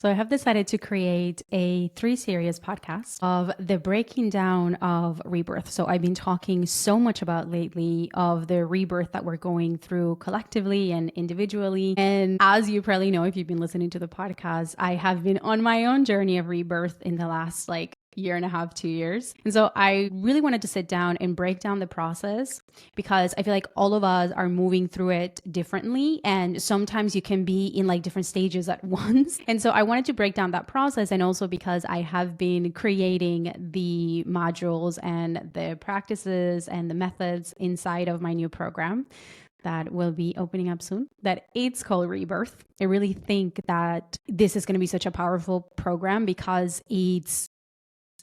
So I have decided to create a 3 series podcast of the breaking down of rebirth. So I've been talking so much about lately of the rebirth that we're going through collectively and individually. And as you probably know, if you've been listening to the podcast, I have been on my own journey of rebirth in the last year and a half, 2 years. And so I really wanted to sit down and break down the process because I feel like all of us are moving through it differently. And sometimes you can be in different stages at once. And so I wanted to break down that process. And also because I have been creating the modules and the practices and the methods inside of my new program that will be opening up soon, that it's called Rebirth. I really think that this is going to be such a powerful program because it's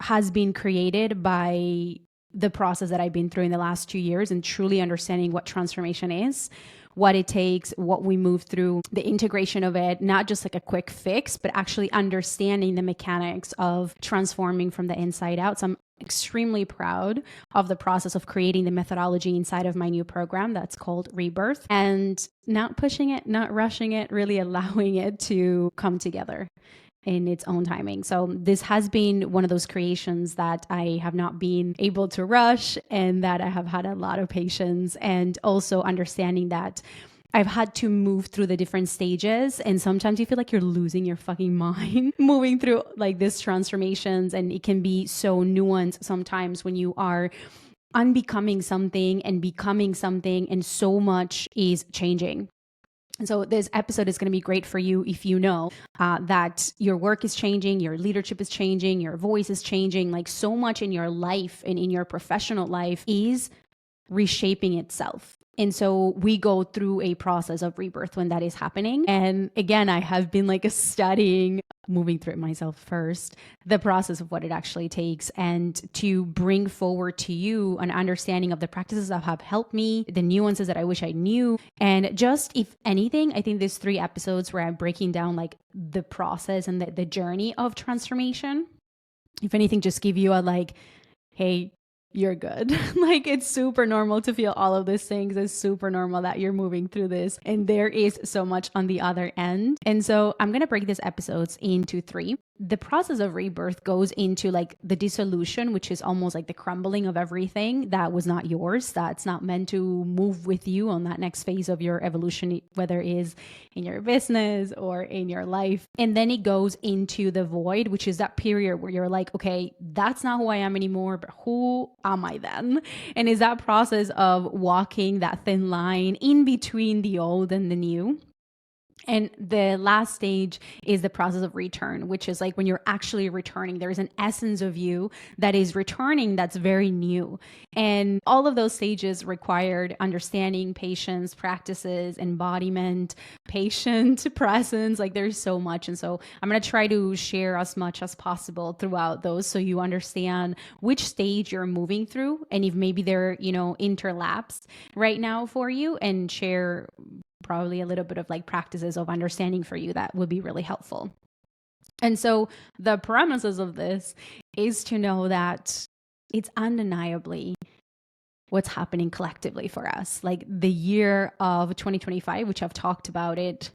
has been created by the process that I've been through in the last 2 years and truly understanding what transformation is, what it takes, what we move through, the integration of it, not just like a quick fix, but actually understanding the mechanics of transforming from the inside out. So I'm extremely proud of the process of creating the methodology inside of my new program that's called Rebirth, and not pushing it, not rushing it, really allowing it to come together in its own timing. So this has been one of those creations that I have not been able to rush, and that I have had a lot of patience, and also understanding that I've had to move through the different stages, and sometimes you feel like you're losing your fucking mind moving through these transformations, and it can be so nuanced sometimes when you are unbecoming something and becoming something, and so much is changing. And so this episode is going to be great for you if you know that your work is changing, your leadership is changing, your voice is changing, so much in your life and in your professional life is reshaping itself. And so we go through a process of rebirth when that is happening. And again, I have been studying, moving through it myself first, the process of what it actually takes, and to bring forward to you an understanding of the practices that have helped me, the nuances that I wish I knew. And just, if anything, I think there's 3 episodes where I'm breaking down the process and the journey of transformation. If anything, just give you a hey, you're good. It's super normal to feel all of these things. It's super normal that you're moving through this. And there is so much on the other end. And so I'm going to break these episodes into 3. The process of rebirth goes into the dissolution, which is almost the crumbling of everything that was not yours, that's not meant to move with you on that next phase of your evolution, whether it is in your business or in your life. And then it goes into the void, which is that period where you're okay, that's not who I am anymore, but who am I then? And is that process of walking that thin line in between the old and the new. And the last stage is the process of return, which is when you're actually returning, there's an essence of you that is returning that's very new. And all of those stages required understanding, patience, practices, embodiment, patient presence. There's so much. And so I'm going to try to share as much as possible throughout those so you understand which stage you're moving through, and if maybe they're, interlapsed right now for you, and share probably a little bit of practices of understanding for you that would be really helpful. And so the premises of this is to know that it's undeniably what's happening collectively for us. The year of 2025, which I've talked about it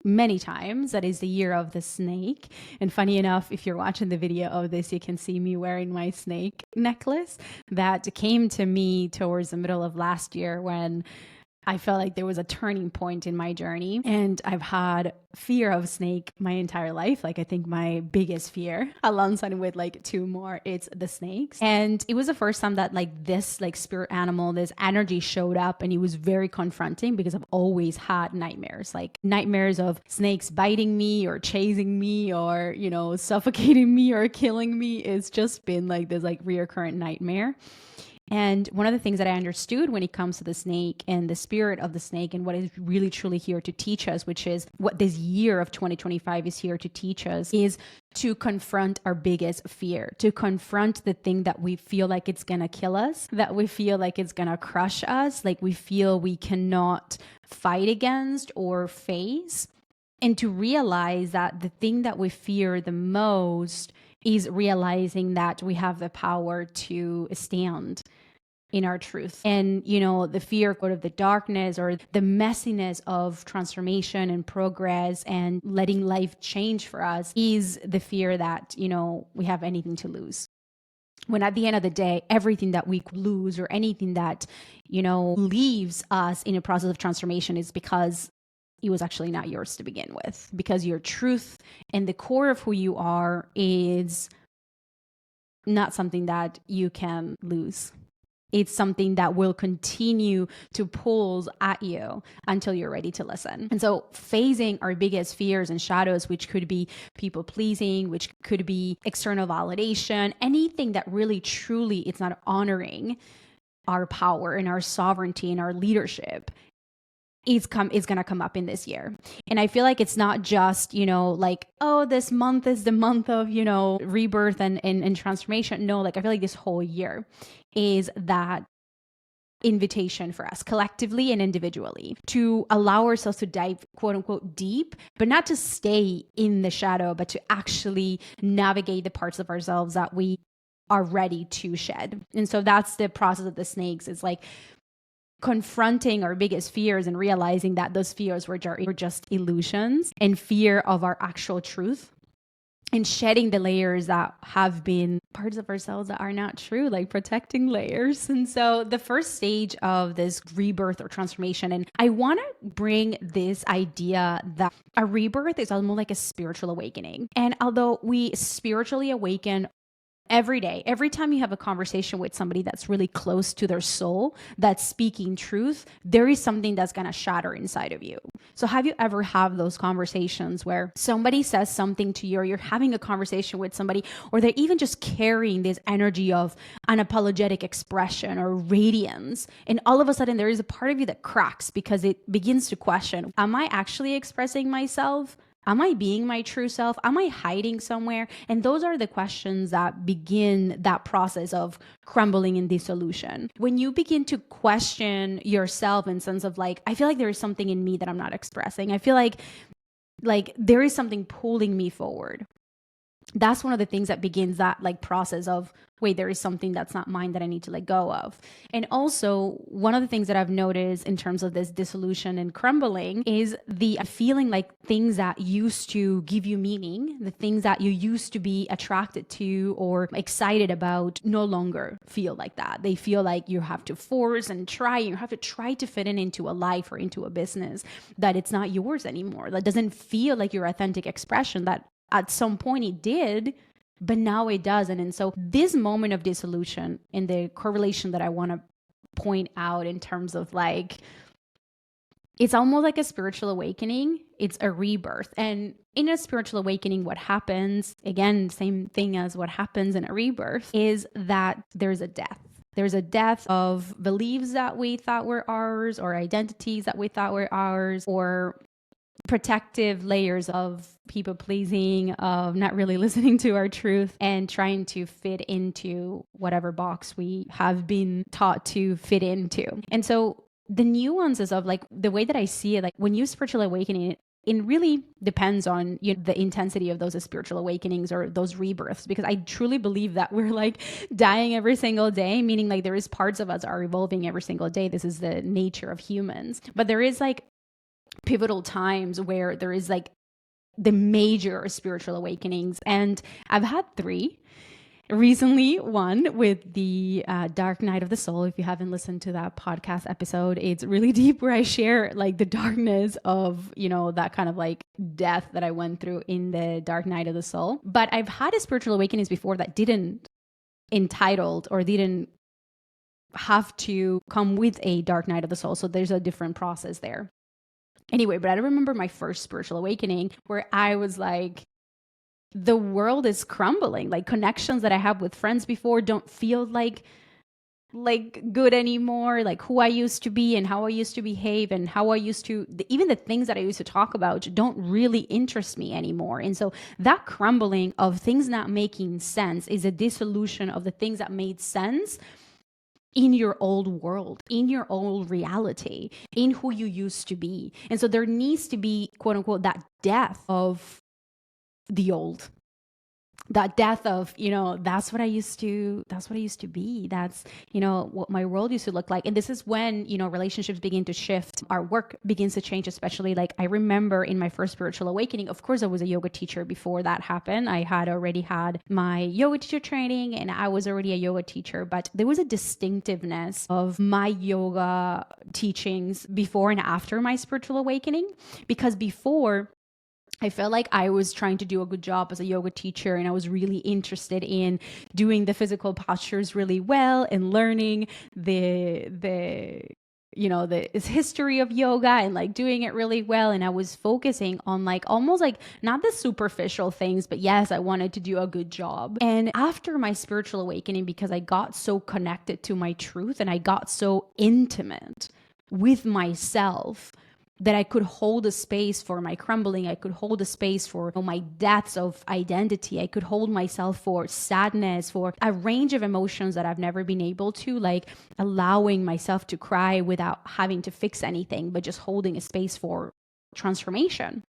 many times, that is the year of the snake. And funny enough, if you're watching the video of this, you can see me wearing my snake necklace that came to me towards the middle of last year, when I felt like there was a turning point in my journey. And I've had fear of snake my entire life. I think my biggest fear, alongside with 2 more, it's the snakes. And it was the first time that this spirit animal, this energy showed up, and it was very confronting because I've always had nightmares, nightmares of snakes biting me or chasing me or, suffocating me or killing me. It's just been this reoccurrent nightmare. And one of the things that I understood when it comes to the snake and the spirit of the snake, and what is really truly here to teach us, which is what this year of 2025 is here to teach us, is to confront our biggest fear, to confront the thing that we feel like it's going to kill us, that we feel like it's going to crush us, we feel we cannot fight against or face. And to realize that the thing that we fear the most is realizing that we have the power to stand in our truth. And, the fear of the darkness or the messiness of transformation and progress and letting life change for us is the fear that, we have anything to lose. When at the end of the day, everything that we lose or anything that, leaves us in a process of transformation is because it was actually not yours to begin with, because your truth and the core of who you are is not something that you can lose. It's something that will continue to pull at you until you're ready to listen. And so facing our biggest fears and shadows, which could be people pleasing, which could be external validation, anything that really truly it's not honoring our power and our sovereignty and our leadership, is going to come up in this year. And I feel like it's not just, this month is the month of, rebirth and transformation. No, I feel like this whole year is that invitation for us collectively and individually to allow ourselves to dive quote unquote deep, but not to stay in the shadow, but to actually navigate the parts of ourselves that we are ready to shed. And so that's the process of the snakes. It's confronting our biggest fears and realizing that those fears were just illusions and fear of our actual truth, and shedding the layers that have been parts of ourselves that are not true, protecting layers. And so the first stage of this rebirth or transformation, and I want to bring this idea that a rebirth is almost like a spiritual awakening. And although we spiritually awaken every day, every time you have a conversation with somebody that's really close to their soul, that's speaking truth, there is something that's going to shatter inside of you. So have you ever had those conversations where somebody says something to you, or you're having a conversation with somebody, or they're even just carrying this energy of unapologetic expression or radiance, and all of a sudden there is a part of you that cracks because it begins to question, am I actually expressing myself? Am I being my true self? Am I hiding somewhere? And those are the questions that begin that process of crumbling in dissolution. When you begin to question yourself in sense of I feel like there is something in me that I'm not expressing. I feel like there is something pulling me forward. That's one of the things that begins that process of, wait, there is something that's not mine that I need to let go of. And also, one of the things that I've noticed in terms of this dissolution and crumbling is the feeling like things that used to give you meaning, the things that you used to be attracted to or excited about, no longer feel like that. They feel like you have to force and try, you have to try to fit into a life or into a business that it's not yours anymore. That doesn't feel like your authentic expression that at some point it did, but now it doesn't. And so this moment of dissolution and the correlation that I want to point out in terms of it's almost like a spiritual awakening. It's a rebirth. And in a spiritual awakening, what happens, again, same thing as what happens in a rebirth, is that there's a death. There's a death of beliefs that we thought were ours, or identities that we thought were ours, or protective layers of people pleasing, of not really listening to our truth and trying to fit into whatever box we have been taught to fit into. And so the nuances of the way that I see it, when you spiritual awakening, it really depends on the intensity of those spiritual awakenings or those rebirths, because I truly believe that we're dying every single day, meaning there is parts of us are evolving every single day. This is the nature of humans. But there is pivotal times where there is the major spiritual awakenings. And I've had 3 recently. One with the dark night of the soul. If you haven't listened to that podcast episode, it's really deep, where I share the darkness of, that kind of death that I went through in the dark night of the soul. But I've had spiritual awakenings before that didn't entitled or didn't have to come with a dark night of the soul. So there's a different process there. Anyway, but I remember my first spiritual awakening where I was the world is crumbling. Connections that I have with friends before don't feel good anymore. Who I used to be and how I used to behave and how I used to, even the things that I used to talk about don't really interest me anymore. And so that crumbling of things not making sense is a dissolution of the things that made sense in your old world, in your old reality, in who you used to be. And so there needs to be, quote unquote, that death of the old. that death of, that's what I used to be. That's, what my world used to look like. And this is when, relationships begin to shift. Our work begins to change, especially like I remember in my first spiritual awakening, of course, I was a yoga teacher before that happened. I had already had my yoga teacher training and I was already a yoga teacher, but there was a distinctiveness of my yoga teachings before and after my spiritual awakening, because before I felt like I was trying to do a good job as a yoga teacher, and I was really interested in doing the physical postures really well and learning the history of yoga and like doing it really well. And I was focusing on like almost like not the superficial things, but yes, I wanted to do a good job. And after my spiritual awakening, because I got so connected to my truth and I got so intimate with myself, that I could hold a space for my crumbling. I could hold a space for my deaths of identity. I could hold myself for sadness, for a range of emotions that I've never been able to, like allowing myself to cry without having to fix anything, but just holding a space for transformation.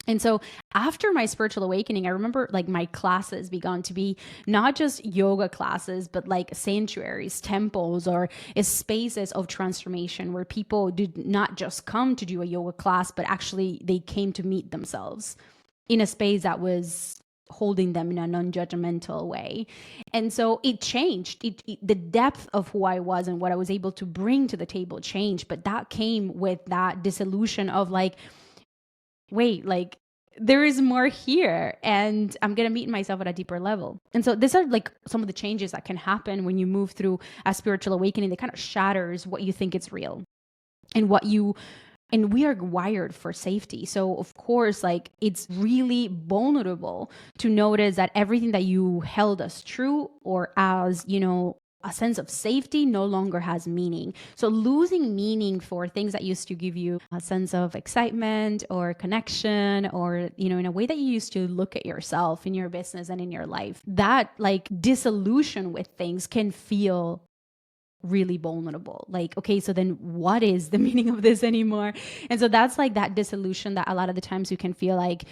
And so after my spiritual awakening, I remember like my classes began to be not just yoga classes, but like sanctuaries, temples, or spaces of transformation where people did not just come to do a yoga class, but actually they came to meet themselves in a space that was holding them in a non-judgmental way. And so it changed. The depth of who I was and what I was able to bring to the table changed. But that came with that dissolution of like, wait, like there is more here and I'm going to meet myself at a deeper level. And so these are like some of the changes that can happen when you move through a spiritual awakening. That kind of shatters what you think is real and and we are wired for safety. So of course, like it's really vulnerable to notice that everything that you held as true or as, a sense of safety no longer has meaning. So losing meaning for things that used to give you a sense of excitement or connection, or, in a way that you used to look at yourself in your business and in your life, that like dissolution with things can feel really vulnerable. Like, okay, so then what is the meaning of this anymore? And so that's like that dissolution that a lot of the times you can feel like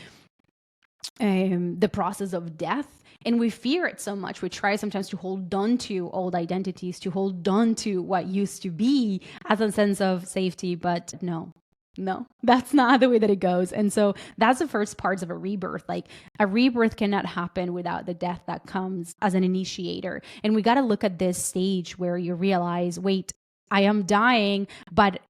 the process of death. And we fear it so much. We try sometimes to hold on to old identities, to hold on to what used to be as a sense of safety. But no, that's not the way that it goes. And so that's the first parts of a rebirth. Like a rebirth cannot happen without the death that comes as an initiator. And we got to look at this stage where you realize, wait, I am dying, but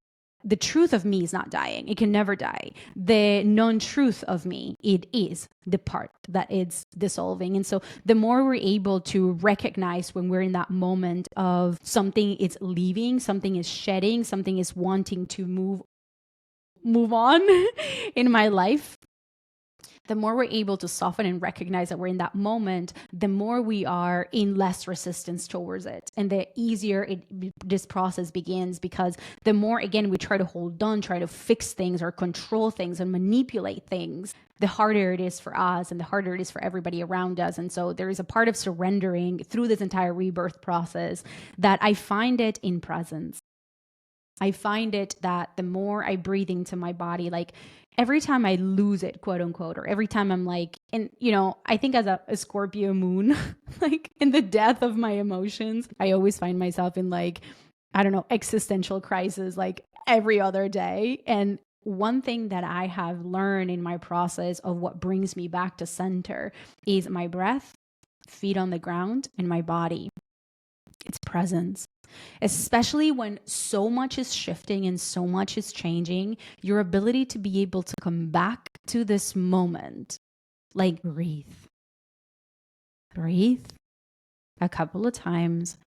the truth of me is not dying. It can never die. The non-truth of me, it is the part that it's dissolving. And so the more we're able to recognize when we're in that moment of something is leaving, something is shedding, something is wanting to move on in my life, the more we're able to soften and recognize that we're in that moment, the more we are in less resistance towards it. And the easier this process begins, because the more, again, we try to hold on, try to fix things or control things and manipulate things, the harder it is for us and the harder it is for everybody around us. And so there is a part of surrendering through this entire rebirth process that I find it in presence. I find it that the more I breathe into my body, like every time I lose it, quote unquote, or every time I'm like, and I think as a Scorpio moon, like in the depth of my emotions, I always find myself in like, I don't know, existential crisis, like every other day. And one thing that I have learned in my process of what brings me back to center is my breath, feet on the ground, and my body. It's presence. Especially when so much is shifting and so much is changing, your ability to be able to come back to this moment, like breathe a couple of times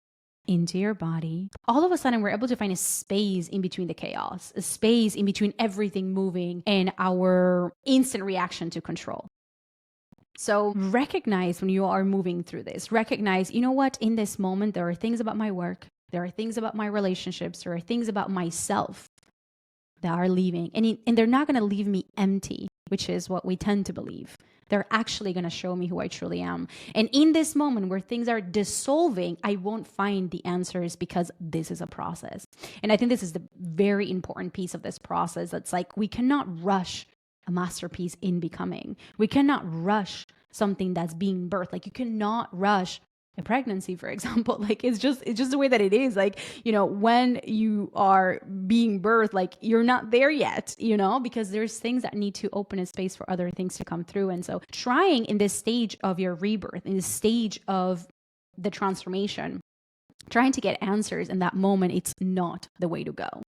into your body. All of a sudden, we're able to find a space in between the chaos, a space in between everything moving and our instant reaction to control. So recognize when you are moving through this, recognize, you know what, in this moment, there are things about my work, there are things about my relationships, there are things about myself that are leaving. And they're not going to leave me empty, which is what we tend to believe. They're actually going to show me who I truly am. And in this moment where things are dissolving, I won't find the answers, because this is a process. And I think this is the very important piece of this process. That's like, we cannot rush a masterpiece in becoming. We cannot rush something that's being birthed. Like you cannot rush a pregnancy, for example. Like it's just the way that it is. Like, you know, when you are being birthed, like you're not there yet, you know, because there's things that need to open a space for other things to come through. And so trying in this stage of your rebirth, in this stage of the transformation, trying to get answers in that moment, it's not the way to go.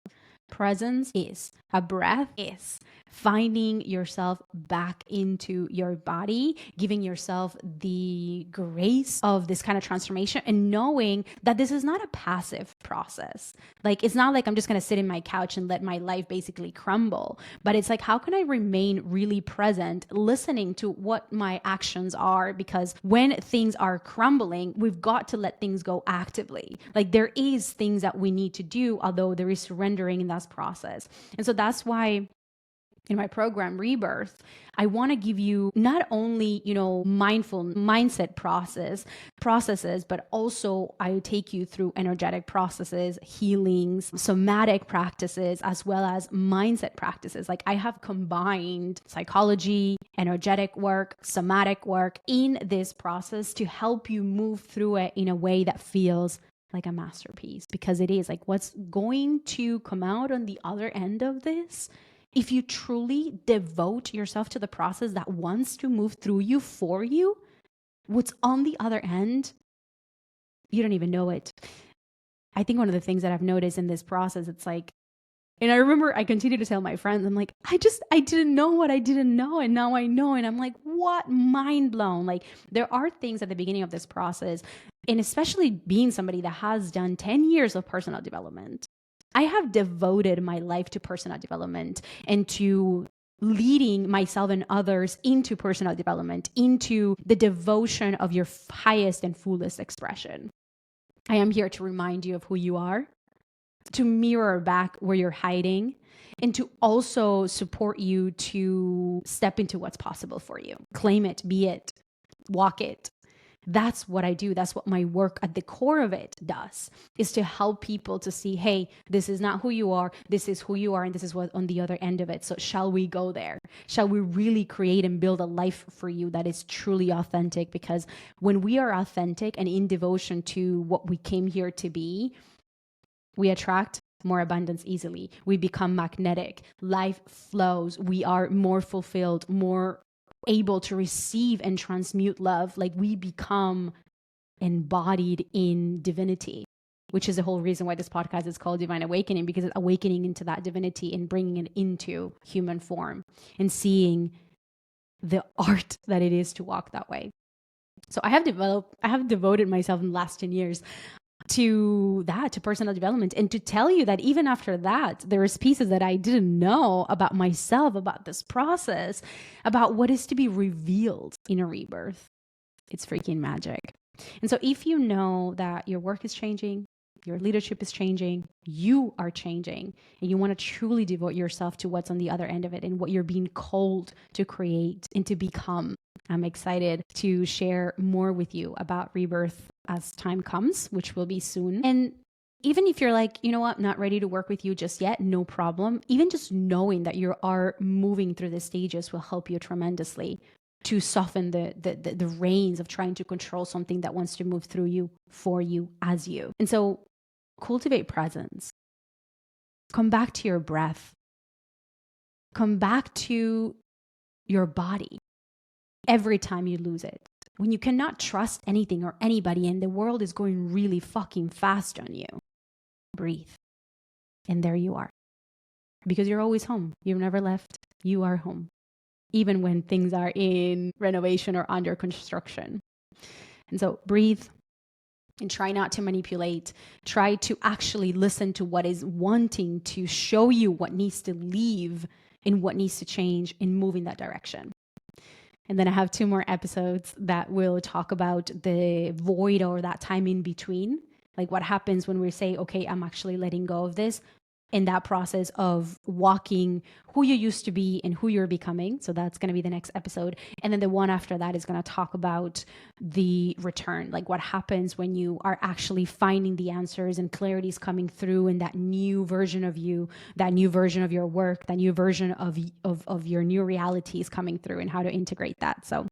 Presence is, a breath is, finding yourself back into your body, giving yourself the grace of this kind of transformation, and knowing that this is not a passive process. Like, it's not like I'm just going to sit in my couch and let my life basically crumble, but it's like, how can I remain really present, listening to what my actions are? Because when things are crumbling, we've got to let things go actively. Like, there is things that we need to do, although there is surrendering in that process. And so that's why in my program Rebirth, I want to give you not only, you know, mindful mindset processes, but also I take you through energetic processes, healings, somatic practices, as well as mindset practices. Like I have combined psychology, energetic work, somatic work in this process to help you move through it in a way that feels like a masterpiece, because it is. Like, what's going to come out on the other end of this, if you truly devote yourself to the process that wants to move through you for you, what's on the other end, you don't even know it. I think one of the things that I've noticed in this process, it's like, and I remember I continue to tell my friends, I'm like, I didn't know what I didn't know. And now I know. And I'm like, what? Mind blown. Like, there are things at the beginning of this process, and especially being somebody that has done 10 years of personal development, I have devoted my life to personal development and to leading myself and others into personal development, into the devotion of your highest and fullest expression. I am here to remind you of who you are, to mirror back where you're hiding, and to also support you to step into what's possible for you. Claim it, be it, walk it. That's what I do. That's what my work at the core of it does, is to help people to see, hey, this is not who you are. This is who you are. And this is what on the other end of it. So shall we go there? Shall we really create and build a life for you that is truly authentic? Because when we are authentic and in devotion to what we came here to be, we attract more abundance easily. We become magnetic. Life flows. We are more fulfilled, more able to receive and transmute love. Like, we become embodied in divinity, which is the whole reason why this podcast is called Divine Awakening, because it's awakening into that divinity and bringing it into human form and seeing the art that it is to walk that way. So I have devoted myself in the last 10 years to personal development, and to tell you that even after that, there's pieces that I didn't know about myself, about this process, about what is to be revealed in a rebirth. It's freaking magic. And so if you know that your work is changing, your leadership is changing, you are changing, and you want to truly devote yourself to what's on the other end of it and what you're being called to create and to become, I'm excited to share more with you about Rebirth as time comes, which will be soon. And even if you're like, you know what, not ready to work with you just yet, no problem. Even just knowing that you are moving through the stages will help you tremendously to soften the reins of trying to control something that wants to move through you, for you, as you. And so cultivate presence. Come back to your breath. Come back to your body every time you lose it. When you cannot trust anything or anybody and the world is going really fucking fast on you, breathe. And there you are. Because you're always home. You've never left. You are home. Even when things are in renovation or under construction. And so breathe and try not to manipulate. Try to actually listen to what is wanting to show you what needs to leave and what needs to change and move in that direction. And then I have 2 more episodes that will talk about the void or that time in between. Like what happens when we say, okay, I'm actually letting go of this. In that process of walking who you used to be and who you're becoming. So that's going to be the next episode. And then the one after that is going to talk about the return, like what happens when you are actually finding the answers and clarity is coming through, and that new version of you, that new version of your work, that new version of your new reality is coming through, and how to integrate that. So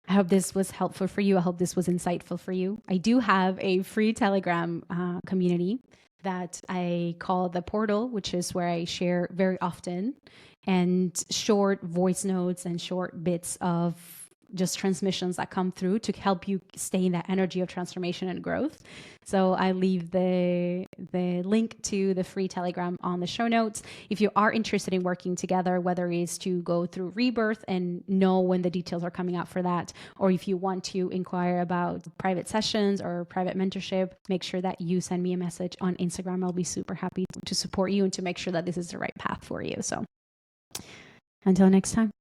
I hope this was helpful for you. I hope this was insightful for you. I do have a free Telegram community that I call the portal, which is where I share very often and short voice notes and short bits of just transmissions that come through to help you stay in that energy of transformation and growth. So I leave the link to the free Telegram on the show notes. If you are interested in working together, whether it's to go through Rebirth and know when the details are coming out for that, or if you want to inquire about private sessions or private mentorship, make sure that you send me a message on Instagram. I'll be super happy to support you and to make sure that this is the right path for you. So until next time.